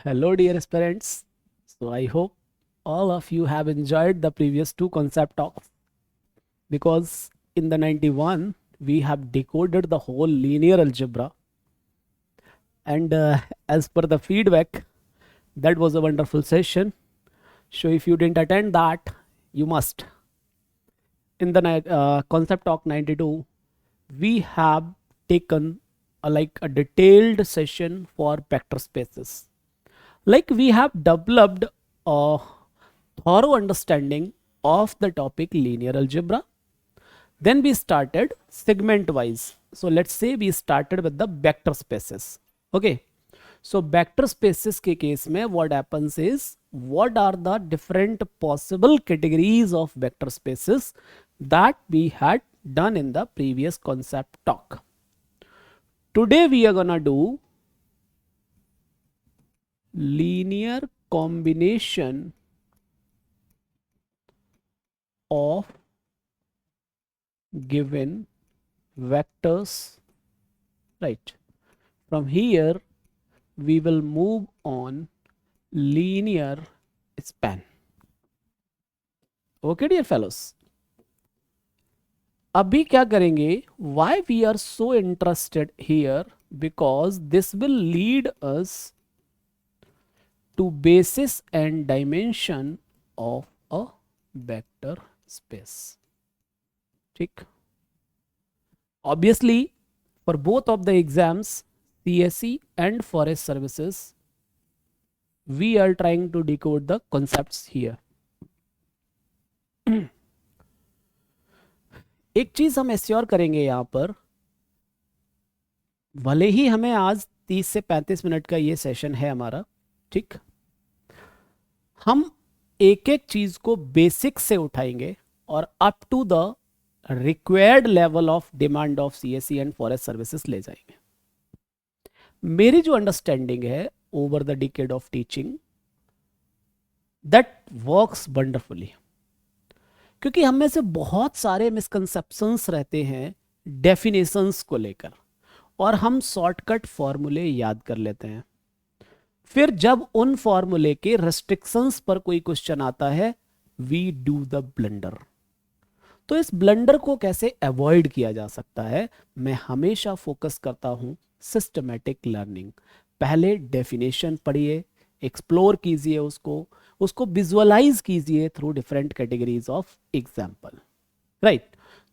Hello, dear aspirants. So, I hope all of you have enjoyed the previous two concept talks because in the 91 we have decoded the whole linear algebra, and as per the feedback, that was a wonderful session. So, if you didn't attend that, you must. In the concept talk 92, we have taken like a detailed session for vector spaces. Like we have developed a thorough understanding of the topic linear algebra. Then we started segment wise. So let's say we started with the vector spaces. Okay. So vector spaces के case में what happens is what are the different possible categories of vector spaces that we had done in the previous concept talk. Today we are gonna do linear combination of given vectors, right? From here we will move on linear span. Okay dear fellows, अभी क्या करेंगे? Why we are so interested here? Because this will lead us to basis and dimension of a vector space. ठीक? Obviously, for both of the exams, CSE and forest services, we are trying to decode the concepts here. एक चीज हम assure करेंगे यहां पर, भले ही हमें आज 30 से 35 मिनट का ये सेशन है हमारा, ठीक, हम एक एक चीज को बेसिक से उठाएंगे और up to the required level of demand of CSE and forest services ले जाएंगे. मेरी जो अंडरस्टैंडिंग है over the decade of teaching, that works wonderfully. क्योंकि हम में से बहुत सारे मिसकंसेप्शंस रहते हैं डेफिनेशंस को लेकर, और हम शॉर्टकट फॉर्मूले याद कर लेते हैं. फिर जब उन फॉर्मूले के रेस्ट्रिक्शंस पर कोई क्वेश्चन आता है, वी डू द ब्लंडर. तो इस ब्लंडर को कैसे अवॉइड किया जा सकता है? मैं हमेशा फोकस करता हूं सिस्टमैटिक लर्निंग. पहले डेफिनेशन पढ़िए, एक्सप्लोर कीजिए उसको विजुअलाइज कीजिए through different categories of example, right.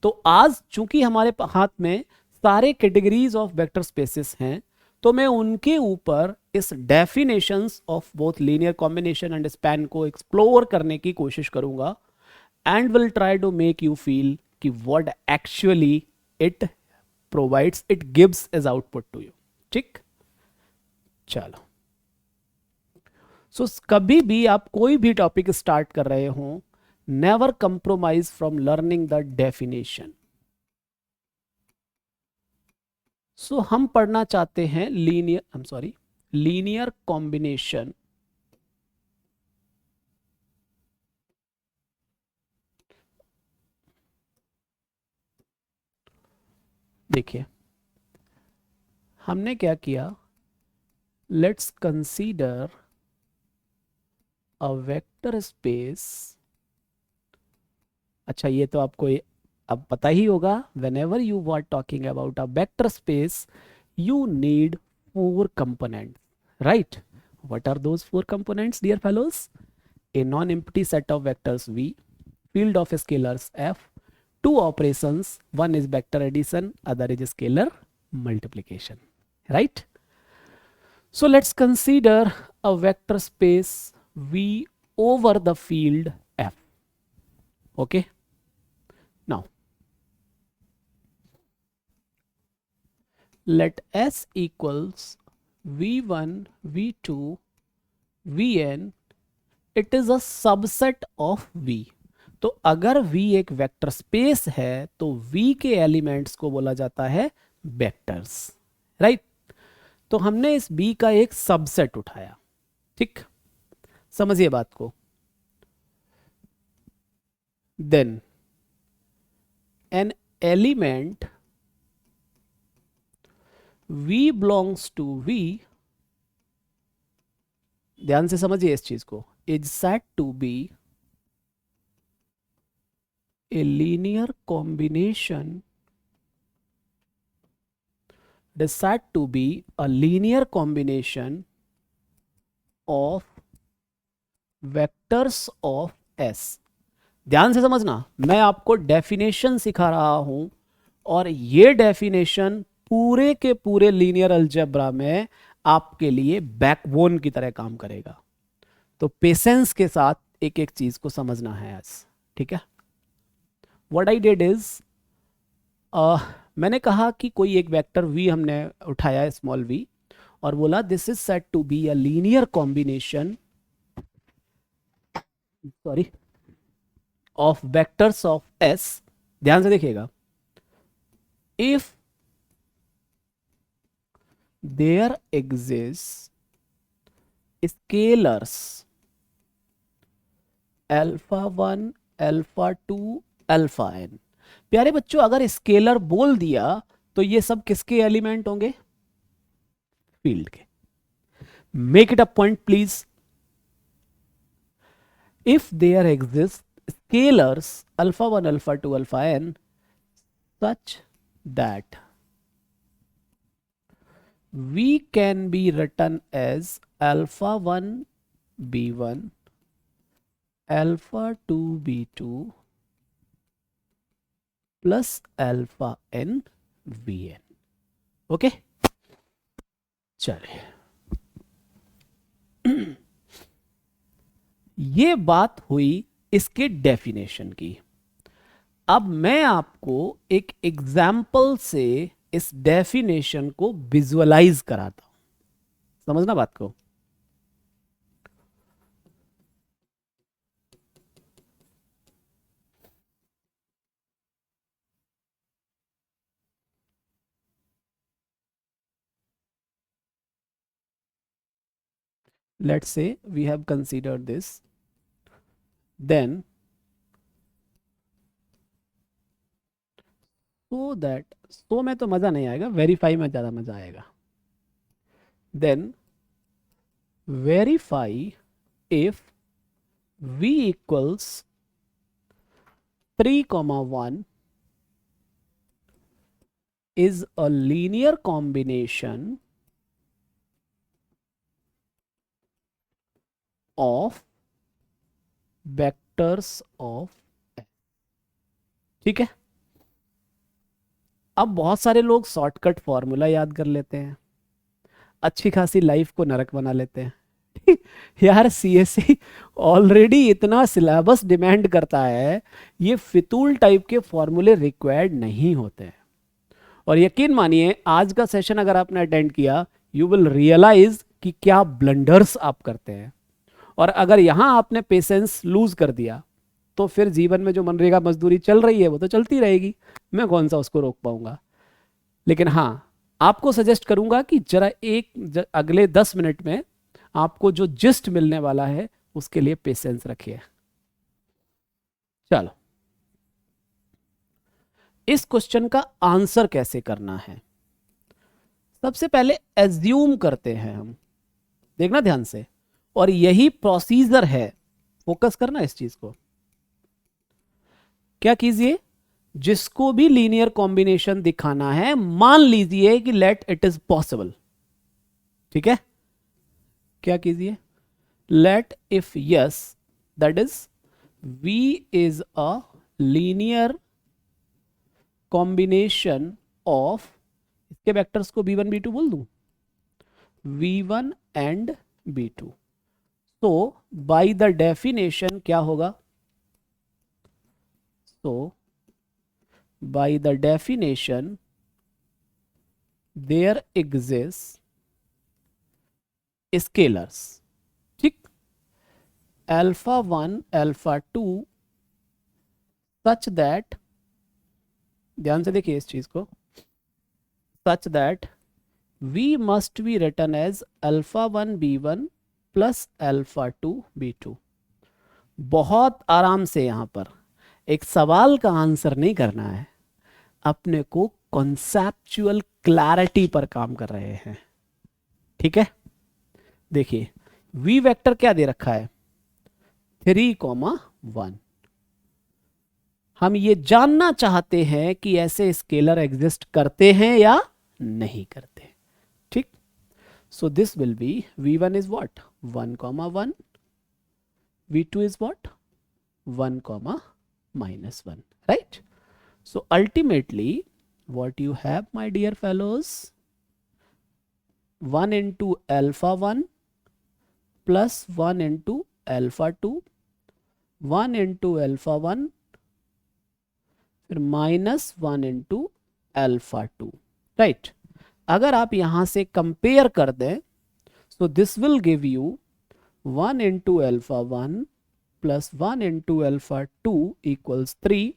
तो आज चूंकि हमारे हाथ में सारे कैटेगरीज ऑफ वेक्टर स्पेसेस हैं, तो मैं उनके ऊपर इस definitions of both linear combination and span को एक्सप्लोर करने की कोशिश करूंगा, and will try to make you feel कि what actually it provides, it gives as output to you. ठीक, चलो. सो कभी भी आप कोई भी टॉपिक स्टार्ट कर रहे हो, never compromise from learning the definition. So हम पढ़ना चाहते हैं लीनियर कॉम्बिनेशन देखिए हमने क्या किया. Let's consider a vector space. अच्छा, ये तो आपको अब पता ही होगा, whenever you are talking about a vector space you need 4 components, right? What are those 4 components, dear fellows? A non-empty set of vectors V, field of scalars F, 2 operations, one is vector addition, other is scalar multiplication, right? So let's consider a vector space V over the field F. Okay, now let S equals V1, V2, Vn. It is a subset of V. तो अगर V एक vector space है तो V के elements को बोला जाता है वेक्टर्स, राइट. तो हमने इस B का एक सबसेट उठाया. ठीक, समझिए बात को. Then an element V belongs to V ध्यान से समझिए इस चीज को, is said to be a linear combination, it is said to be a linear combination of vectors of S। ध्यान से समझना, मैं आपको डेफिनेशन सिखा रहा हूं और ये डेफिनेशन पूरे के पूरे लीनियर अलजेब्रा में आपके लिए बैकबोन की तरह काम करेगा। तो पेशेंस के साथ एक एक चीज को समझना है आज, ठीक है। व्हाट आई डिड इज, मैंने कहा कि कोई एक वेक्टर v हमने उठाया स्मॉल v और बोला this is said to be a linear combination, sorry, of vectors of s। ध्यान से देखिएगा, if there exist scalars alpha 1 alpha 2 alpha n। प्यारे बच्चों, अगर स्केलर बोल दिया तो ये सब किसके एलिमेंट होंगे? फील्ड के। Make it a point please. If there exist scalars alpha 1 alpha 2 alpha n such that v can be written as alpha 1 b1 alpha 2 b2 plus alpha n v n. Okay, चलिए ये बात हुई इसके definition की। अब मैं आपको एक एग्जाम्पल से इस डेफिनेशन को विजुअलाइज कराता हूं, समझना बात को। Let's say we have considered this, then so that, so में तो मजा नहीं आएगा, वेरीफाई में ज्यादा मजा आएगा। then verify if v equals 3,1 is a linear combination of vectors of S। ठीक है, अब बहुत सारे लोग शॉर्टकट फॉर्मूला याद कर लेते हैं, अच्छी खासी लाइफ को नरक बना लेते हैं। यार सीएससी ऑलरेडी इतना सिलेबस डिमांड करता है, ये फितूल टाइप के फॉर्मूले रिक्वायर्ड नहीं होते हैं। और यकीन मानिए आज का सेशन अगर आपने अटेंड किया, यू विल रियलाइज कि क्या ब्लंडर्स आप करते हैं। और अगर यहां आपने पेशेंस लूज कर दिया तो फिर जीवन में जो मनरेगा मजदूरी चल रही है वो तो चलती रहेगी, मैं कौन सा उसको रोक पाऊंगा। लेकिन हाँ, आपको सजेस्ट करूंगा कि जरा अगले 10 मिनट में आपको जो जिस्ट मिलने वाला है उसके लिए पेशेंस रखिए। चलो, इस क्वेश्चन का आंसर कैसे करना है, सबसे पहले एज्यूम करते हैं हम, देखना ध्यान से, और यही प्रोसीजर है, फोकस करना इस चीज को। क्या कीजिए, जिसको भी लीनियर कॉम्बिनेशन दिखाना है मान लीजिए कि लेट इट इज पॉसिबल, ठीक है। क्या कीजिए, let if yes that is v is a linear combination of, इसके वेक्टर्स को v1 v2 बोल दूं, v1 एंड v2। तो बाय द डेफिनेशन क्या होगा, तो by the definition there exist scalars, ठीक, अल्फा 1 अल्फा 2 सच दैट, ध्यान से देखिए इस चीज को, such that v must be written as alpha 1 b1 plus alpha 2 b2। बहुत आराम से यहां पर एक सवाल का आंसर नहीं करना है, अपने को कॉन्सेप्चुअल क्लैरिटी पर काम कर रहे हैं, ठीक है। देखिए v वेक्टर क्या दे रखा है, 3,1। हम ये जानना चाहते हैं कि ऐसे स्केलर एग्जिस्ट करते हैं या नहीं करते। ठीक, so this will be v1 is what 1,1, v2 is what 1, -1, right? So ultimately what you have, my dear fellows, 1 into alpha 1 plus 1 into alpha 2, 1 into alpha 1 फिर -1 into alpha 2, right? अगर आप यहां से कंपेयर कर दें, so this will give you 1 into alpha 1 plus 1 into alpha 2 equals 3,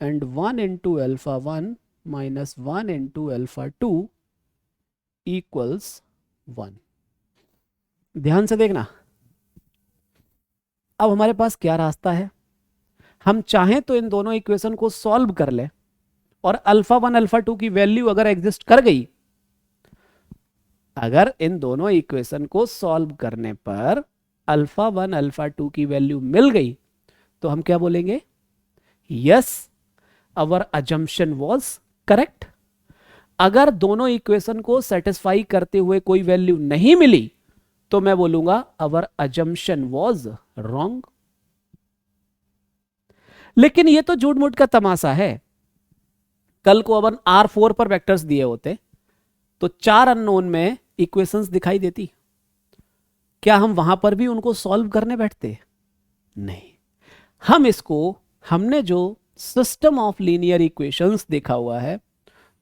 and 1 into alpha 1 minus 1 into alpha 2 equals 1। ध्यान से देखना, अब हमारे पास क्या रास्ता है, हम चाहें तो इन दोनों इक्वेशन को सॉल्व कर लें, और अल्फा 1 अल्फा 2 की वैल्यू अगर एग्जिस्ट कर गई, अगर इन दोनों इक्वेशन को सॉल्व करने पर अल्फा 1 अल्फा 2 की वैल्यू मिल गई, तो हम क्या बोलेंगे, yes our assumption was correct. अगर दोनों इक्वेशन को सेटिस्फाई करते हुए कोई वैल्यू नहीं मिली, तो मैं बोलूंगा आवर अजम्पशन वाज रॉन्ग। लेकिन ये तो झूठ मूठ का तमाशा है। कल को अपन R4 पर वेक्टर्स दिए होते तो 4 अननोन में इक्वेशंस दिखाई देती, क्या हम वहां पर भी उनको सॉल्व करने बैठते? नहीं। हम इसको, हमने जो सिस्टम ऑफ लीनियर इक्वेशंस देखा हुआ है,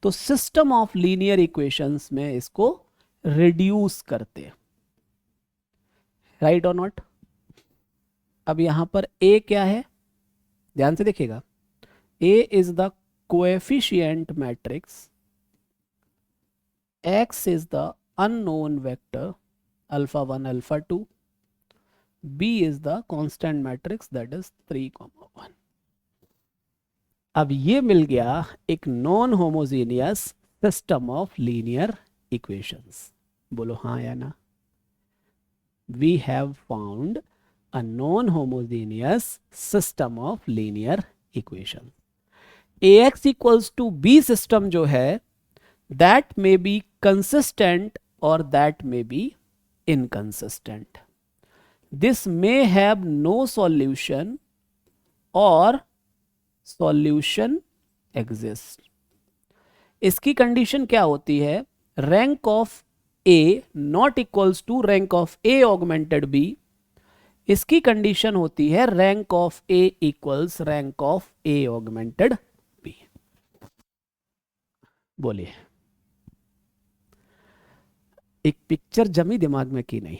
तो सिस्टम ऑफ लीनियर इक्वेशंस में इसको रिड्यूस करते हैं, राइट और नॉट। अब यहां पर a क्या है, ध्यान से देखिएगा, a is the coefficient matrix, x is the unknown vector alpha 1 alpha 2, b is the constant matrix that is 3,1। अब ये मिल गया एक non homogeneous system of linear equations. बोलो हाँ या ना। We have found a non homogeneous system of linear equation. ax equals to b system जो है, that may be consistent or that may be inconsistent. This may have no solution or solution exists. इसकी condition क्या होती है, rank of a not equals to rank of a augmented b। इसकी condition होती है rank of a equals rank of a augmented b। बोलिए, एक picture जमी दिमाग में की नहीं।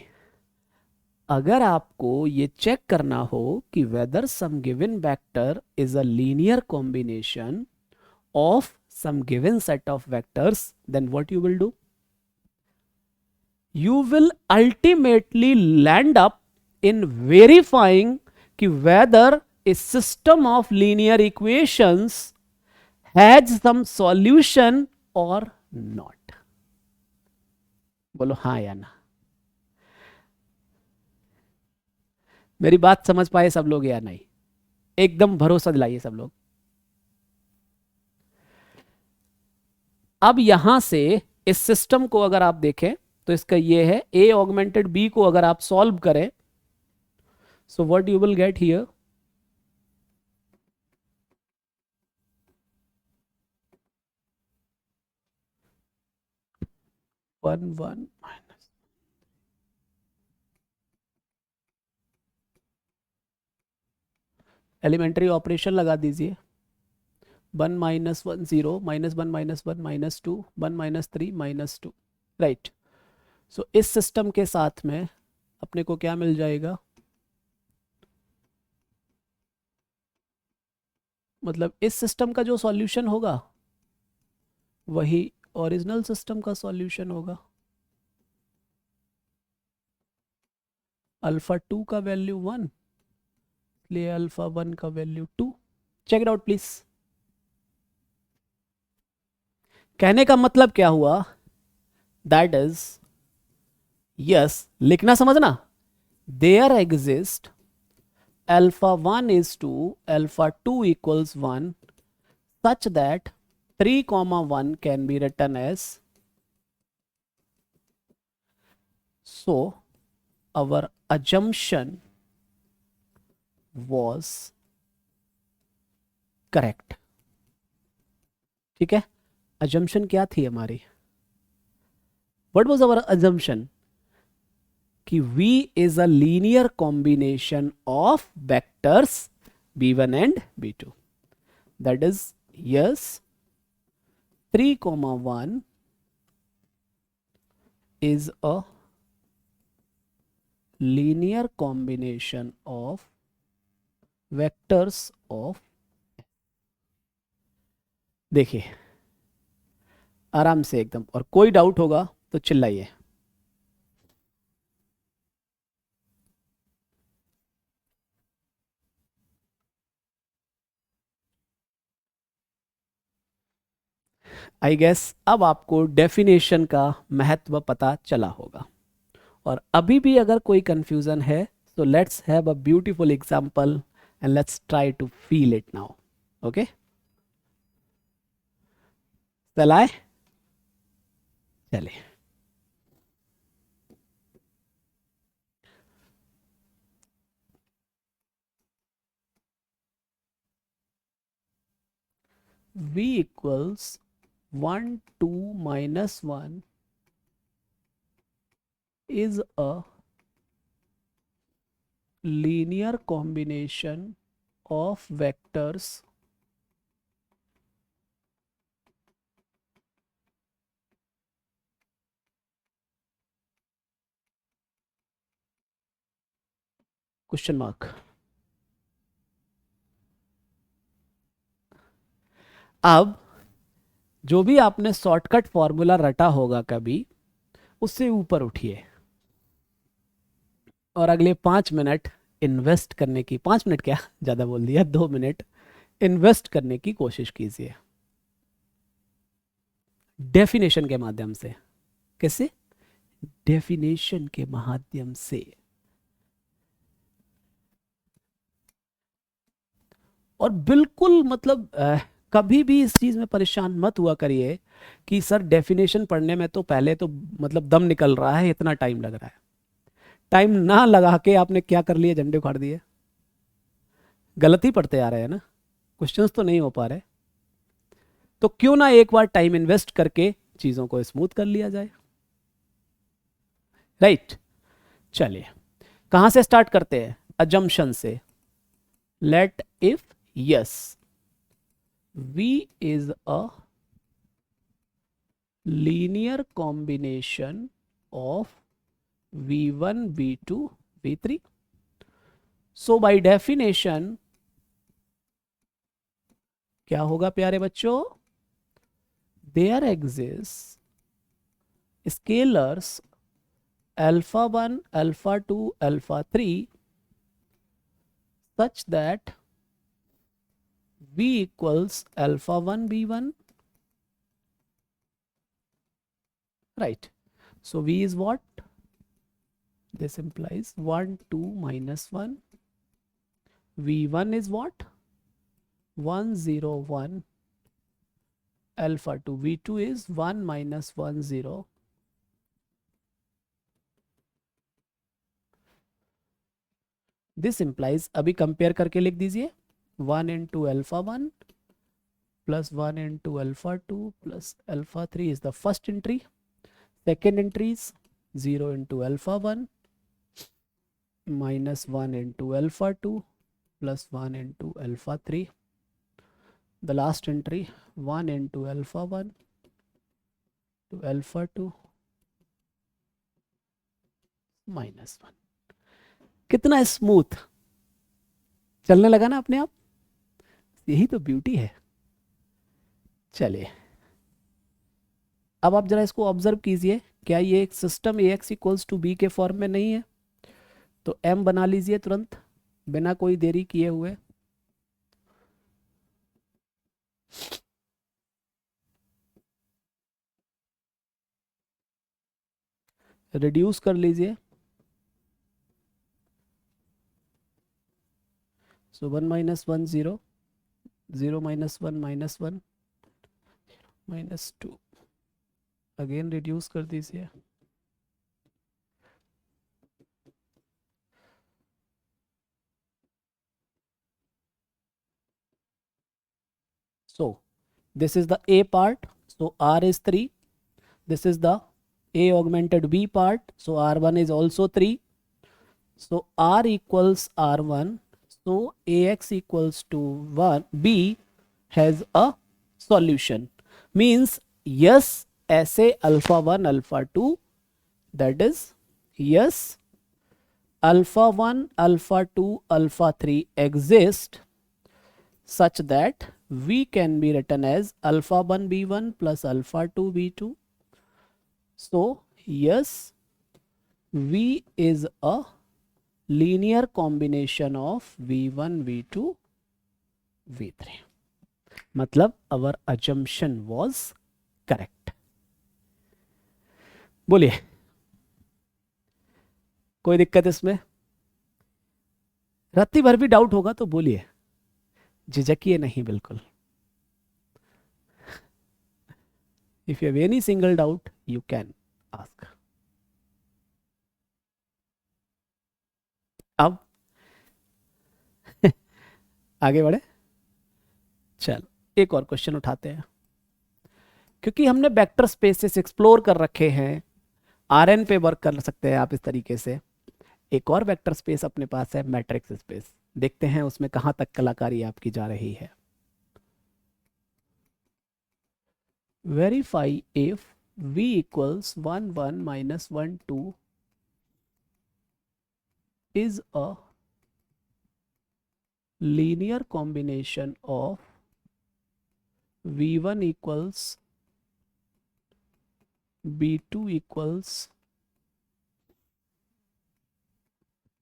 अगर आपको ये चेक करना हो कि whether some given vector is a linear combination of some given set of vectors, then what you will do? You will ultimately land up in verifying कि whether a system of linear equations has some solution or not. बोलो हाँ या ना। मेरी बात समझ पाए सब लोग या नहीं? एकदम भरोसा दिलाइए सब लोग। अब यहां से इस सिस्टम को अगर आप देखें तो इसका ये है a ऑगमेंटेड b को अगर आप सॉल्व करें, so what you will get here, one one minus, elementary operation लगा दीजिए, 1 माइनस 1 0, -1 -1 -2, 1 -3 -2, राइट। सो इस सिस्टम के साथ में अपने को क्या मिल जाएगा, मतलब इस सिस्टम का जो सॉल्यूशन होगा वही ओरिजिनल सिस्टम का सॉल्यूशन होगा। अल्फा 2 का वैल्यू 1, इसलिए अल्फा 1 का value 2। Check it out please. कहने का मतलब क्या हुआ, दैट इज यस, लिखना समझना, there exist alpha 1 is to alpha 2 equals 1 such that 3 comma 1 can be written as, so our assumption was correct. ठीक है, assumption क्या थी हमारी? What was our assumption? कि V is a linear combination of vectors b1 and b2. That is, yes, 3 comma 1 is a linear combination of vectors of, देखिए आराम से एकदम, और कोई डाउट होगा तो चिल्लाइए. आई गेस अब आपको डेफिनेशन का महत्व पता चला होगा. और अभी भी अगर कोई कंफ्यूजन है तो let's have a beautiful example and let's try to feel it now. Okay, चलाए, चले. V equals 1 2 minus 1 is a linear combination of vectors question mark. अब जो भी आपने शॉर्टकट फॉर्मूला रटा होगा कभी, उससे ऊपर उठिए और अगले 5 मिनट इन्वेस्ट करने की, 5 मिनट क्या, ज़्यादा बोल दिया, 2 मिनट इन्वेस्ट करने की कोशिश कीजिए डेफिनेशन के माध्यम से. कैसे? डेफिनेशन के माध्यम से. और बिल्कुल मतलब कभी भी इस चीज़ में परेशान मत हुआ करिए कि सर डेफिनेशन पढ़ने में तो पहले तो मतलब दम निकल रहा है, इतना टाइम लग रहा है. टाइम ना लगा के आपने क्या कर लिया, झंडे उखाड़ दिए. गलती पढ़ते आ रहे हैं ना, क्वेश्चंस तो नहीं हो पा रहे. तो क्यों ना एक बार टाइम इन्वेस्ट करके चीज़ों को स्मूथ कर लिया जाए. राइट, चलिए कहाँ से स्टार्ट करते हैं? अजम्पशन से. Let if yes V is a linear combination of V1 V2 V3. So by definition क्या होगा प्यारे बच्चों? There exists scalars alpha 1 alpha 2 alpha 3 such that V equals alpha 1 V1. Right. So V is what? This implies 1 2 minus 1. V1 is what? 1 0 1. Alpha 2. V2 is 1 minus 1 0. This implies, अभी compare करके लिख दीजिए, 1 into alpha 1 plus 1 into alpha 2 plus alpha 3 is the first entry. Second entry is 0 into alpha 1 minus 1 into alpha 2 plus 1 into alpha 3. The last entry 1 into alpha 1 to alpha 2 minus 1. कितना smooth चलने लगा ना अपने आप. यही तो beauty है. चलिए अब आप जरा इसको ऑब्जर्व कीजिए, क्या ये एक system A X equals to B के फॉर्म में नहीं है? तो एम बना लीजिए तुरंत बिना कोई देरी किए हुए. रिड्यूस कर लीजिए। सो 1 minus 1 0, 0 minus 1 minus 1 minus 2, again reduce कर दीजिए। So this is the A part, so R is 3. This is the A augmented B part, so R1 is also 3. So R equals R1, so AX equals to 1, B has a solution. Means yes, ऐसे alpha 1, alpha 2, that is yes, alpha 1, alpha 2, alpha 3 exist such that V can be written as alpha 1 B1 plus alpha 2 B2. So yes, V is a linear combination of V1, V2, V3. मतलब our assumption was correct. बोलिए, कोई दिक्कत इसमें? रात्रि भर भी doubt होगा तो बोलिए, झिझकिए नहीं बिल्कुल. If you have any single doubt, you can ask. अब आगे बढ़े, चलो एक और क्वेश्चन उठाते हैं. क्योंकि हमने वेक्टर स्पेसेस एक्सप्लोर कर रखे हैं, आरएन पे वर्क कर सकते हैं आप इस तरीके से. एक और वेक्टर स्पेस अपने पास है, मैट्रिक्स स्पेस. देखते हैं उसमें कहां तक कलाकारी आपकी जा रही है. Verify if v equals 1 1 minus 1 2 is a linear combination of v1 equals b2 equals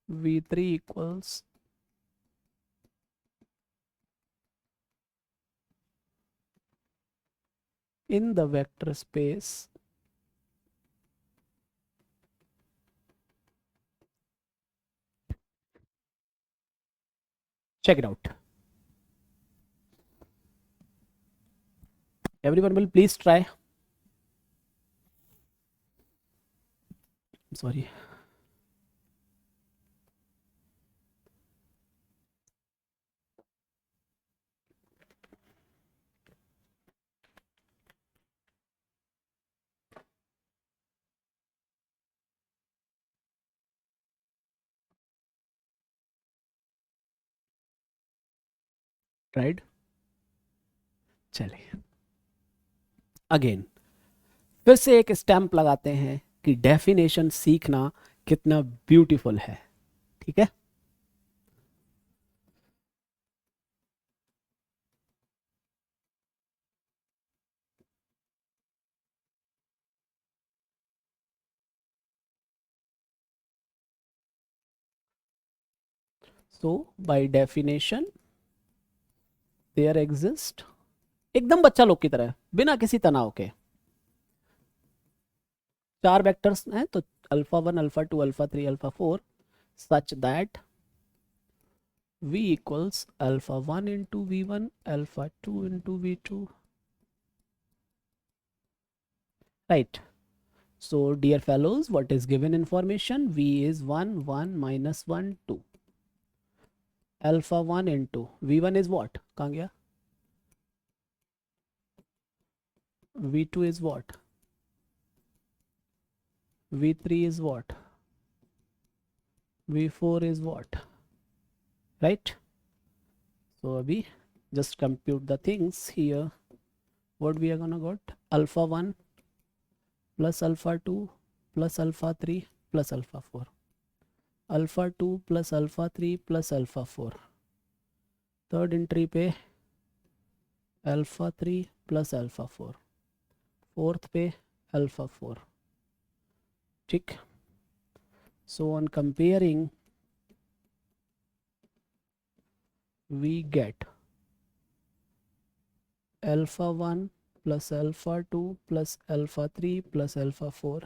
v3 equals in the vector space check it out. Everyone will please try. I'm sorry. Right? चलिए अगेन फिर से एक stamp लगाते हैं कि definition सीखना कितना beautiful है. ठीक है, सो बाय डेफिनेशन देयर एग्जिस्ट, एकदम बच्चा लोग की तरह बिना किसी तनाव के, 4 वेक्टर्स हैं तो alpha 1 alpha 2 alpha 3 alpha 4 such that v equals alpha 1 into v1 alpha 2 into v2. Right. So dear fellows, what is given information? V is 1 1 minus 1 2. Alpha 1 into v1 is what? कहाँ गया? v2 is what? v3 is what? v4 is what? Right? So abhi just compute the things here. What we are gonna got? Alpha 1 plus alpha 2 plus alpha 3 plus alpha 4. Alpha 2 plus alpha 3 plus alpha 4. Third entry पे alpha 3 plus alpha 4, fourth पे alpha 4. ठीक. So on comparing we get alpha 1 plus alpha 2 plus alpha 3 plus alpha 4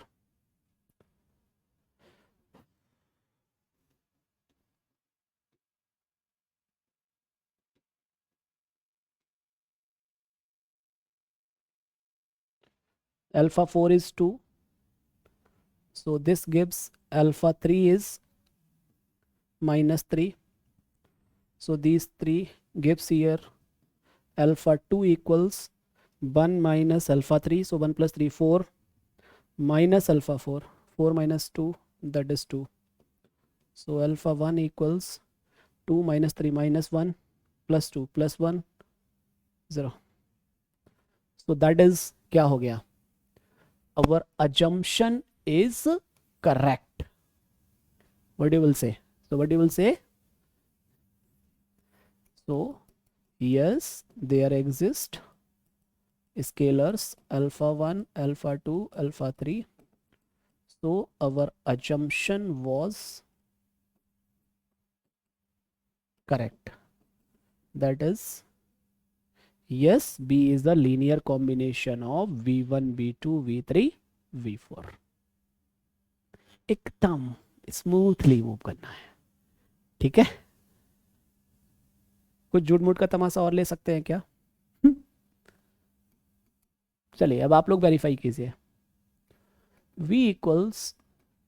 alpha 4 is 2, so this gives alpha 3 is minus 3, so these 3 gives here alpha 2 equals 1 minus alpha 3, so 1 plus 3 4 minus alpha 4, 4 minus 2, that is 2, so alpha 1 equals 2 minus 3 minus 1 plus 2 plus 1 0, so that is क्या हो गया, our assumption is correct. What you will say? So what you will say? So yes, there exist scalars alpha 1, alpha 2, alpha 3. So our assumption was correct. That is, yes, B is the linear combination of V1, V2, V3, V4. एकदम smoothly move करना है, ठीक है। कुछ झूठ मूठ का तमाशा और ले सकते हैं क्या? चलिए अब आप लोग वेरीफाई कीजिए। v equals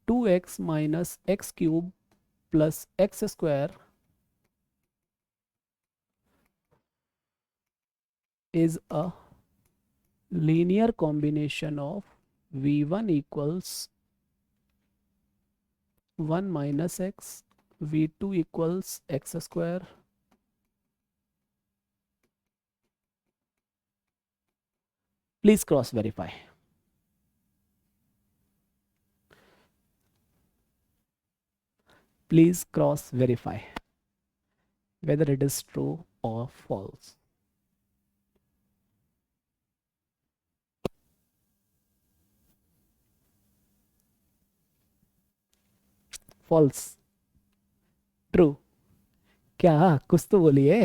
2x minus x cube plus x square is a linear combination of v1 equals 1 minus x, v2 equals x square, please cross verify. Please cross verify whether it is true or false. False, true, क्या कुछ तो बोलिए।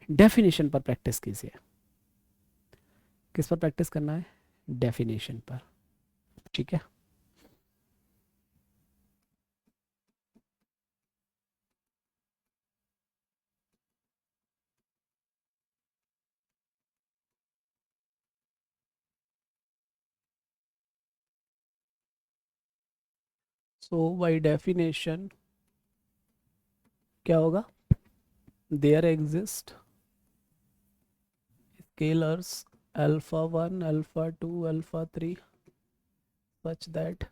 Definition पर practice कीजिए। किस पर practice करना है? डेफिनेशन पर, ठीक है। सो बाय डेफिनेशन क्या होगा? There exist scalars alpha 1, alpha 2, alpha 3 such that,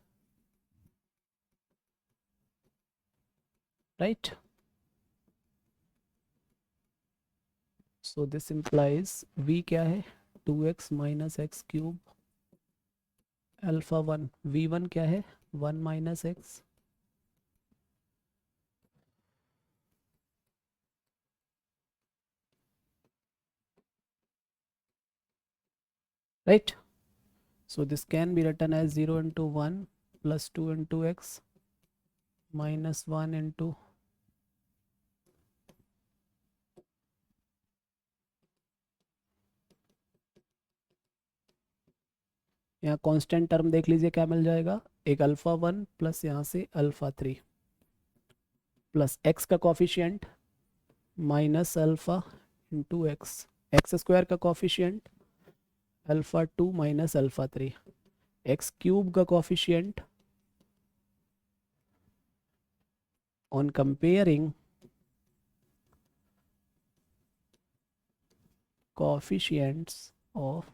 right? So this implies v क्या है? 2x minus x cube, alpha 1, v1 क्या है? 1 minus x, right? So this can be written as 0 into 1 plus 2 into x minus 1 into यहाँ constant term देख लीजिए क्या मिल जाएगा, एक अल्फा 1 प्लस यहाँ से अल्फा 3 प्लस x का coefficient minus alpha into x, x square का coefficient alpha 2 minus alpha 3, x cube का coefficient on comparing coefficients of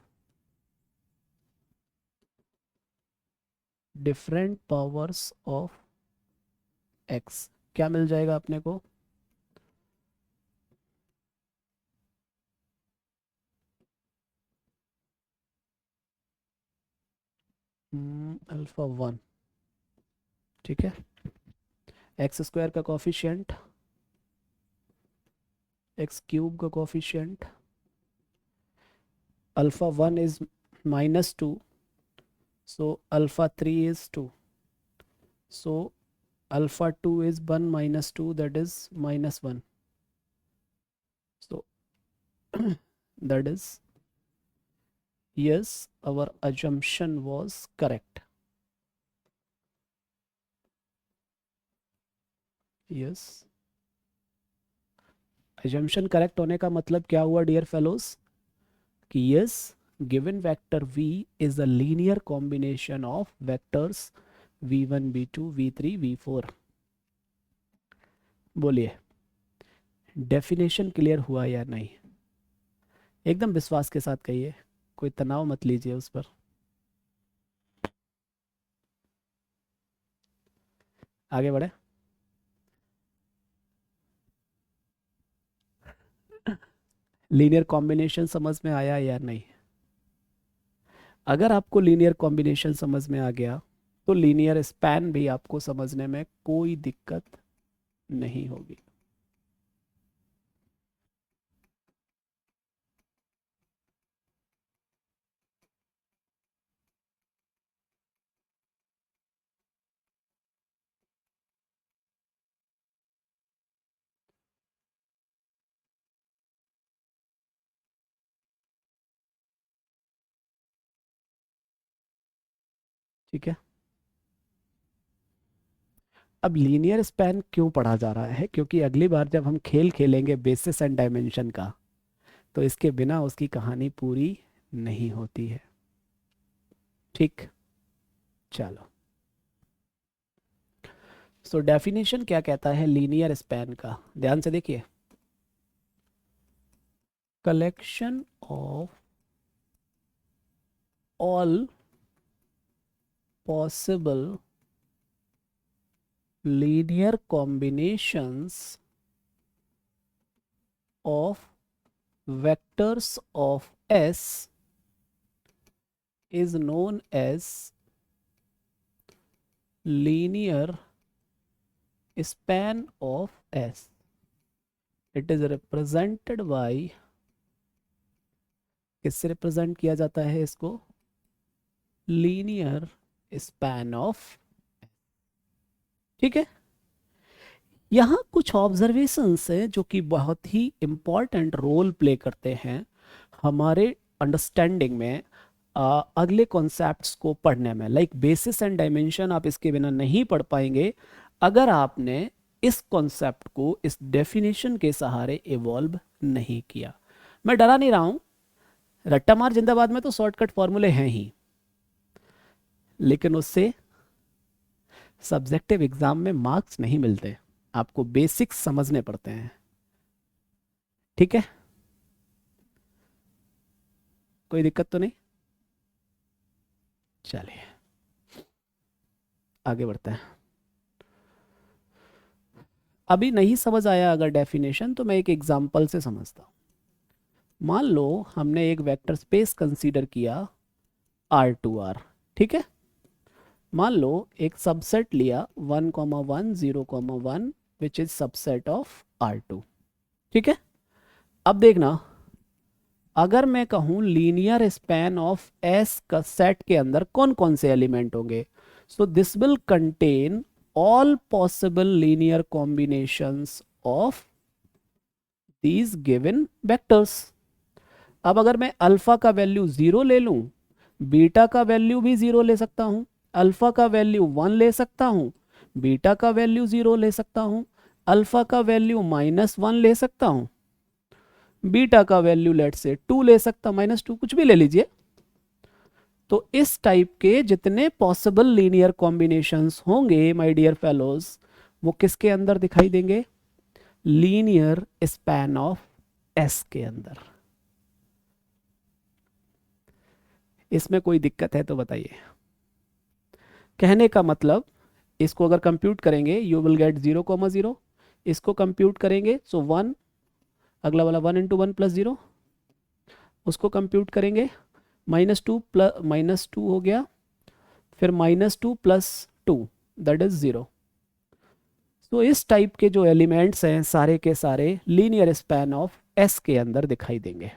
different powers of x, क्या मिल जाएगा अपने को? अल्फा 1, ठीक है। एक्स स्क्वायर का कॉफिशिएंट, एक्स क्यूब का coefficient, alpha 1 is minus 2, so alpha 3 is 2, so alpha 2 is 1 minus 2, that is minus 1, so that is, yes, our assumption was correct. Yes, assumption correct होने का मतलब क्या हुआ dear fellows? कि yes, given vector v is a linear combination of vectors v1 v2 v3 v4। बोलिए definition clear हुआ या नहीं? एकदम विश्वास के साथ कहिए, कोई तनाव मत लीजिए उस पर। आगे बढ़े। लीनियर कॉम्बिनेशन समझ में आया या नहीं? अगर आपको लीनियर कॉम्बिनेशन समझ में आ गया तो लीनियर स्पैन भी आपको समझने में कोई दिक्कत नहीं होगी। ठीक है। अब लीनियर स्पैन क्यों पढ़ा जा रहा है? क्योंकि अगली बार जब हम खेल खेलेंगे बेसिस एंड डायमेंशन का, तो इसके बिना उसकी कहानी पूरी नहीं होती है। ठीक, चलो। सो डेफिनेशन क्या कहता है लीनियर स्पैन का? ध्यान से देखिए, collection of all possible linear combinations of vectors of S is known as linear span of S. It is represented by, किससे रिप्रेजेंट किया जाता है इसको? Linear span of. ठीक है। यहाँ कुछ ऑब्जर्वेशंस हैं जो कि बहुत ही इंपॉर्टेंट रोल प्ले करते हैं हमारे अंडरस्टैंडिंग में, अगले कॉन्सेप्ट्स को पढ़ने में। लाइक बेसिस एंड डायमेंशन आप इसके बिना नहीं पढ़ पाएंगे अगर आपने इस कॉन्सेप्ट को इस डेफिनेशन के सहारे इवॉल्व नहीं किया। मैं डरा नहीं रहा हूं, रट्टा मार जिंदाबाद में तो शॉर्टकट फॉर्मूले हैं ही, लेकिन उससे सब्जेक्टिव एग्जाम में मार्क्स नहीं मिलते, आपको बेसिक्स समझने पड़ते हैं। ठीक है, कोई दिक्कत तो नहीं? चलिए आगे बढ़ते हैं। अभी नहीं समझ आया अगर डेफिनेशन, तो मैं एक एग्जांपल से समझता हूं। मान लो हमने एक वेक्टर स्पेस कंसीडर किया R2R। ठीक है। मान लो एक सबसेट लिया 1, 1, 0, 1 which is subset of R2। ठीक है। अब देखना, अगर मैं कहूं लीनियर स्पैन ऑफ S का सेट के अंदर कौन कौन से एलिमेंट होंगे, so this will contain all possible linear combinations of these given vectors. अब अगर मैं अल्फा का वैल्यू 0 ले लूं, बीटा का वैल्यू भी 0 ले सकता हूं, अल्फा का वैल्यू 1 ले सकता हूं, बीटा का वैल्यू 0 ले सकता हूं, अल्फा का वैल्यू -1 ले सकता हूं, बीटा का वैल्यू लेट से 2 ले सकता, -2, कुछ भी ले लीजिए। तो इस टाइप के जितने पॉसिबल लीनियर कॉम्बिनेशंस होंगे माय डियर फेलोज, वो किसके अंदर दिखाई देंगे? लीनियर स्पैन ऑफ एस के अंदर। इसमें कोई दिक्कत है तो बताइए। कहने का मतलब, इसको अगर कंप्यूट करेंगे यू विल गेट 0, 0, इसको कंप्यूट करेंगे सो 1, अगला वाला 1 × 1 + 0, उसको कंप्यूट करेंगे -2 हो गया, फिर -2 + 2 दैट इज 0। तो इस टाइप के जो एलिमेंट्स हैं सारे के सारे लीनियर स्पैन ऑफ एस के अंदर दिखाई देंगे।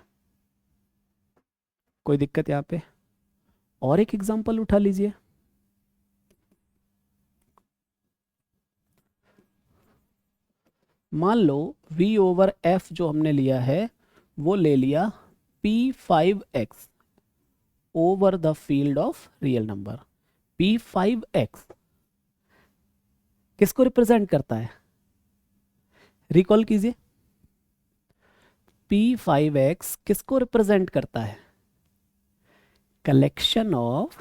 कोई दिक्कत यहाँ पे? और एक एग्जांपल उठा लीजिए। मान लो V/F जो हमने लिया है वो ले लिया P5x over the field of real number. P5x किसको रिप्रेजेंट करता है? रिकॉल कीजिए, P5x किसको रिप्रेजेंट करता है? collection of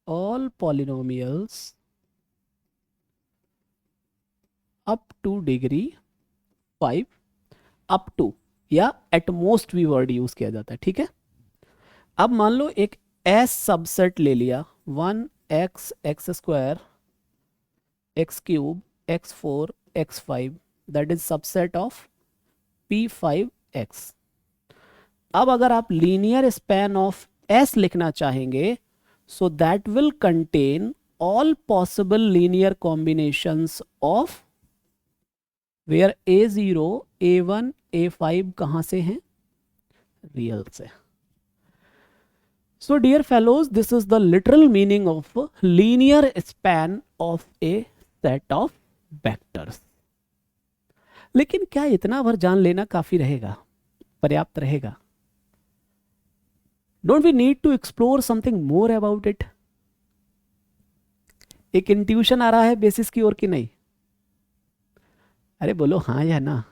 all polynomials up to degree 5 up to या एट मोस्ट भी वर्ड यूज किया जाता है, ठीक है। अब मान लो एक एस सबसेट ले लिया, 1x x square x cube x four x five, that is subset of p5x। अब अगर आप लीनियर स्पैन ऑफ एस लिखना चाहेंगे, so that will contain all possible linear combinations of where a0 a1 a5 कहां से हैं, real से। So dear fellows, this is the literal meaning of linear span of a set of vectors. लेकिन क्या इतना भर जान लेना काफी रहेगा, पर्याप्त रहेगा? Don't we need to explore something more about it? एक इंट्यूशन आ रहा है बेसिस की ओर की नहीं? अरे बोलो हाँ या ना।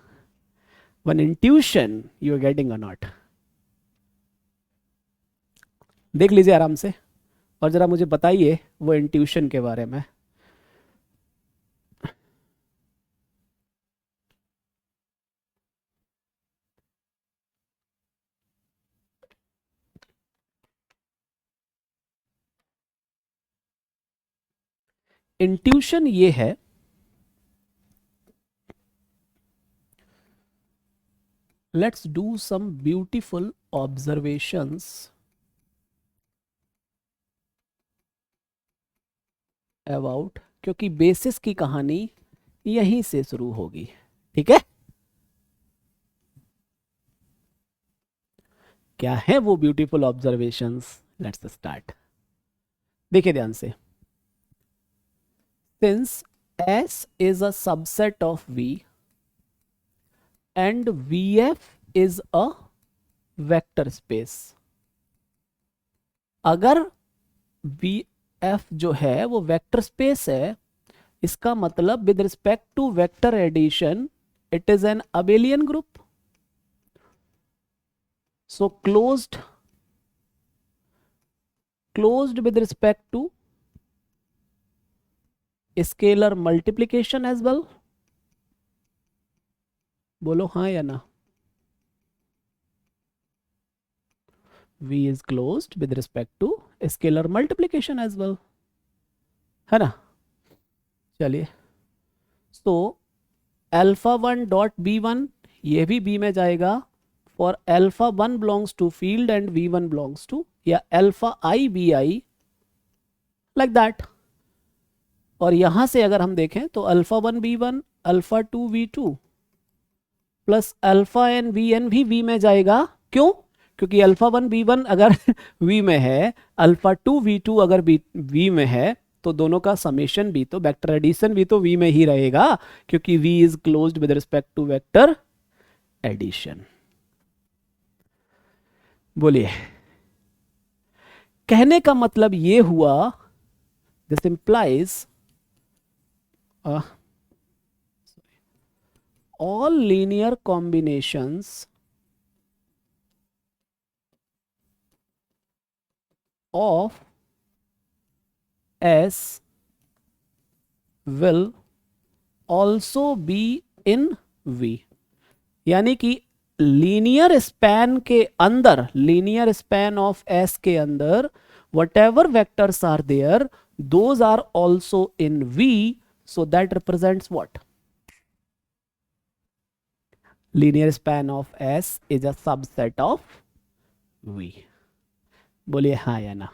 One intuition you are getting or not? देख लीजिए आराम से और जरा मुझे बताइए वो इंट्यूशन के बारे में। इंट्यूशन ये है, let's do some beautiful observations about, क्योंकि बेसिस की कहानी यहीं से शुरू होगी, ठीक है। क्या है वो ब्यूटीफुल ऑब्जर्वेशंस? Let's start. देखिए ध्यान से, since S is a subset of V and VF is a vector space, अगर VF जो है वो वेक्टर स्पेस है, इसका मतलब with respect to vector addition it is an abelian group. So closed with respect to scalar multiplication as well। बोलो हाँ या ना। V is closed with respect to scalar multiplication as well, है ना। चलिए, so alpha1 dot b1 ये भी b में जाएगा for alpha1 belongs to field and v1 belongs to, या alpha I bi like that। और यहां से अगर हम देखें तो alpha1 b1 alpha2 v2 plus alpha n v n भी v में जाएगा। क्यों? क्योंकि alpha1 b1 अगर v में है, alpha2 v2 अगर v में है, तो दोनों का समेशन भी तो वेक्टर एडिशन भी तो v में ही रहेगा, क्योंकि v is closed with respect to vector addition. बोलिए, कहने का मतलब ये हुआ, this implies all linear combinations of S will also be in V। यानी कि लीनियर स्पैन के अंदर, लीनियर स्पैन ऑफ S के अंदर whatever vectors are there, those are also in V, so that represents what? Linear span of S is a subset of V। बोलिए हाँ या ना।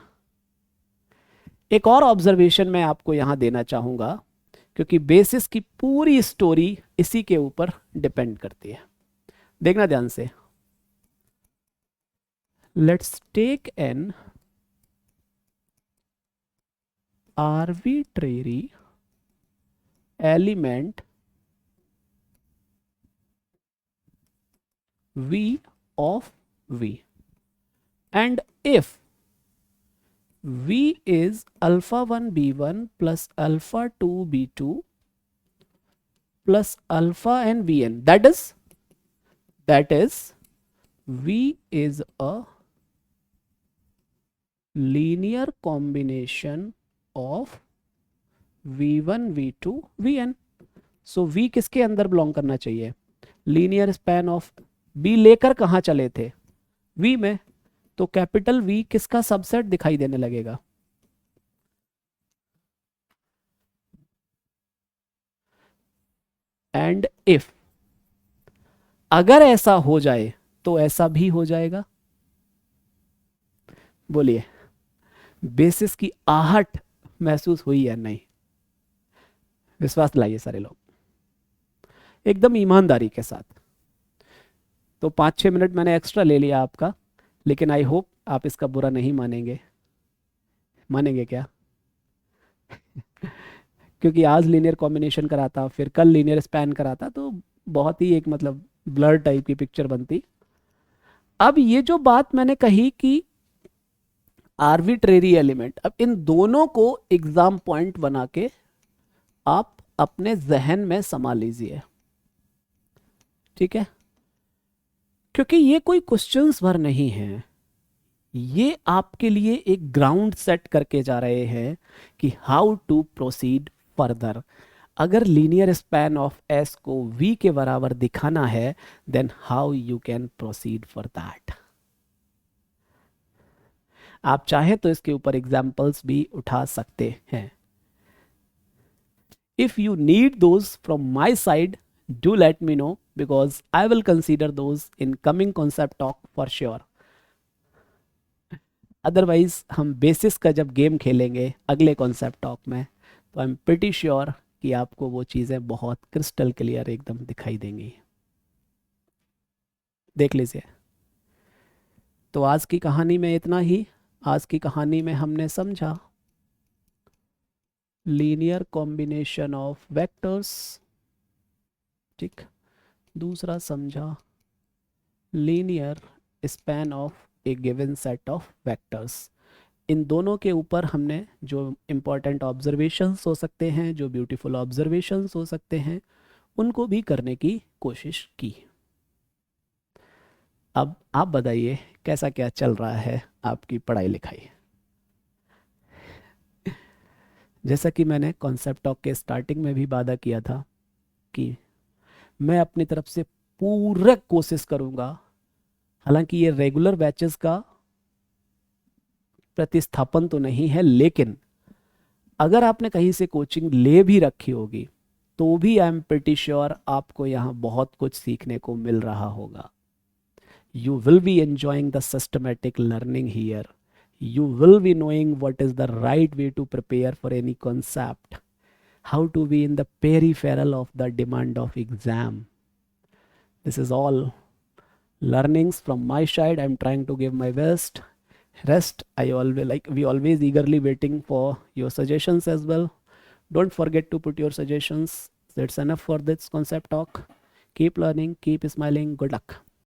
एक और ऑब्जर्वेशन मैं आपको यहां देना चाहूंगा, क्योंकि बेसिस की पूरी स्टोरी इसी के ऊपर डिपेंड करती है। देखना ध्यान से, let's take an arbitrary element V of V, and if V is alpha1 b1 plus alpha2 b2 plus alpha n vn, that is that is V is a linear combination of V1 V2 Vn. So V किसके अंदर belong करना चाहिए? Linear span of B लेकर कहाँ चले थे? V में। तो कैपिटल V किसका सबसेट दिखाई देने लगेगा? एंड इफ, अगर ऐसा हो जाए तो ऐसा भी हो जाएगा। बोलिए, बेसिस की आहट महसूस हुई या नहीं? विश्वास लाइए सारे लोग एकदम ईमानदारी के साथ। तो 5-6 मिनट मैंने एक्स्ट्रा ले लिया आपका, लेकिन आई होप आप इसका बुरा नहीं मानेंगे। मानेंगे क्या? क्योंकि आज लीनियर कॉम्बिनेशन कराता, फिर कल लीनियर स्पैन कराता, तो बहुत ही एक मतलब ब्लर टाइप की पिक्चर बनती। अब ये जो बात मैंने कही कि आर्बिट्रेरी एलिमेंट, अब इन दोनों को एग्जाम पॉइंट बना के आप अपने जहन में समा लीजिए, ठीक है? क्योंकि ये कोई क्वेश्चंस भर नहीं है, ये आपके लिए एक ग्राउंड सेट करके जा रहे हैं कि हाउ टू प्रोसीड फर्दर। अगर लीनियर स्पैन ऑफ एस को v के बराबर दिखाना है, then how you can proceed for that. आप चाहे तो इसके ऊपर एग्जाम्पल्स भी उठा सकते हैं। If you need those from my side, do let me know, because I will consider those in coming concept talk for sure. Otherwise हम बेसिस का जब गेम खेलेंगे अगले कॉन्सेप्ट टॉक में, तो आई एम प्रिटी श्योर कि आपको वो चीज़ें बहुत क्रिस्टल क्लियर एकदम दिखाई देंगी। देख लीजिए। तो आज की कहानी में इतना ही। आज की कहानी में हमने समझा लीनियर कॉम्बिनेशन ऑफ वेक्टर्स, ठीक। दूसरा समझा linear span of a given set of vectors. इन दोनों के ऊपर हमने जो इम्पॉर्टेंट ऑब्जर्वेशंस हो सकते हैं, जो ब्यूटीफुल ऑब्जर्वेशंस हो सकते हैं, उनको भी करने की कोशिश की। अब आप बताइए कैसा क्या चल रहा है आपकी पढ़ाई लिखाई। जैसा कि मैंने कॉन्सेप्ट टॉक के स्टार्टिंग में भी वादा किया था कि मैं अपनी तरफ से पूरा कोशिश करूंगा। हालांकि ये रेगुलर बैचेस का प्रतिस्थापन तो नहीं है, लेकिन अगर आपने कहीं से कोचिंग ले भी रखी होगी तो भी आई एम प्रिटी श्योर आपको यहाँ बहुत कुछ सीखने को मिल रहा होगा। You will be enjoying the systematic learning here. You will be knowing what is the right way to prepare for any concept, how to be in the peripheral of the demand of exam. This is all learnings from my side. I'm trying to give my best. Rest, we always eagerly waiting for your suggestions as well. Don't forget to put your suggestions. That's enough for this concept talk. Keep learning, keep smiling. Good luck.